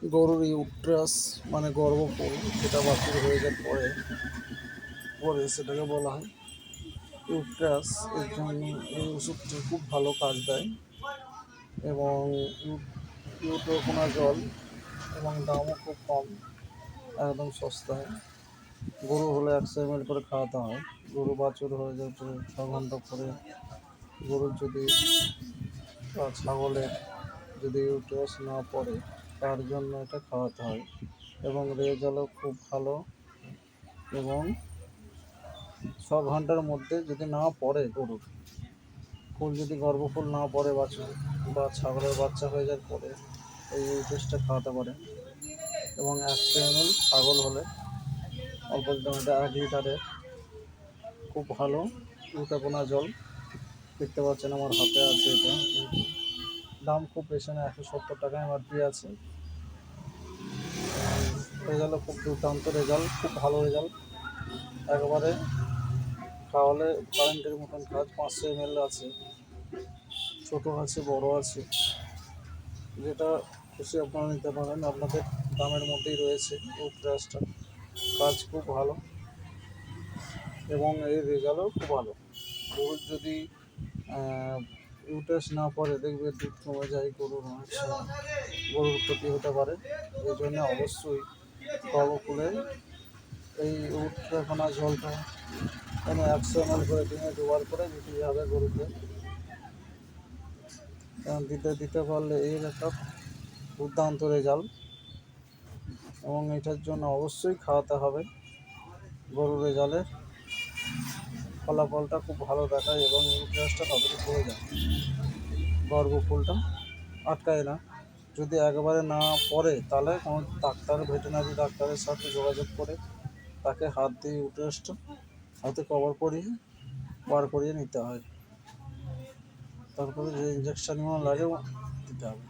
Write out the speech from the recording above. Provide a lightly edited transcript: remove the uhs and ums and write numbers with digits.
গরুর ইউট্রাস মানে গর্ভফুল, যেটা বাছুর হয়ে যাওয়ার পরে পরে সেটাকে বলা হয় ইউট্রাস। এর জন্য এই ওষুধটি খুব ভালো কাজ দেয় এবং ইউট্রোকোনাজল, এবং দামও খুব কম, একদম সস্তায়। গরু হলে 100 ml করে খাওয়াতে হয়। গরু বাছুর হয়ে যাওয়ার পরে 6 ঘন্টা পরে গরুর যদি বা ছাগলের যদি ইউট্রাস না পড়ে, তার জন্য এটা খাওয়াতে হয়। এবং রেজাল্টও খুব ভালো। এবং 6 ঘন্টার মধ্যে যদি না পড়ে গরুর ফুল, যদি গর্ভফুল না পড়ে বাছুর বা ছাগলের বাচ্চা হয়ে যাওয়ার পরে এই ইউট্রাসটা খাওয়াতে পারে। এবং 100 ml ছাগল হলে অল্প দিলাম, এটা 1 লিটারের, খুব ভালো গ্লুটাকোনা জল। দেখতে পাচ্ছেন আমার হাতে আছে এটা। দাম খুব বেশি না, 170 টাকা এমআরপি আছে। রেজাল্টও খুব দুর্দান্ত রেজাল্ট, খুব ভালো রেজাল্ট। একবারে খাওয়ালে কারেন্টের মতন কাজ। 500 ml আছে, ছোটো আছে, বড় আছে, যেটা খুশি আপনারা নিতে পারেন। আপনাদের দামের মধ্যেই রয়েছে এই ট্রাস্টটা। কাজ খুব ভালো এবং এর রেজাল্টও খুব ভালো। গরুর যদি ইউট্রাস না পড়ে, দেখবে দুধ কমে যায় গরুর, অনেক সময় গরুর ক্ষতি হতে পারে। এই জন্য অবশ্যই গর্ভফুলের এই উট্রাকোনা জলটা 100 ml করে দিনে 2বার করে দিতেই হবে গরুকে। এবং দিতে পারলে এর একটা দুর্দান্ত রেজাল্ট, এবং এটার জন্য অবশ্যই খাওয়াতে হবে। গরুর রেজাল্টের ফলাফলটা খুব ভালো দেখায় এবং ইউট্রাসটা তাড়াতাড়ি পড়ে যায়, গর্ভফুলটা আটকায় না। যদি একবারে না পড়ে, তাহলে কোনো ডাক্তার, ভেটেরিনারি ডাক্তারের সাথে যোগাযোগ করে তাকে হাত দিয়ে ইউট্রাসটা হাতে কভার করিয়ে বার করিয়ে নিতে হয়। তারপরে যে ইঞ্জেকশনগুলো লাগে দিতে হবে।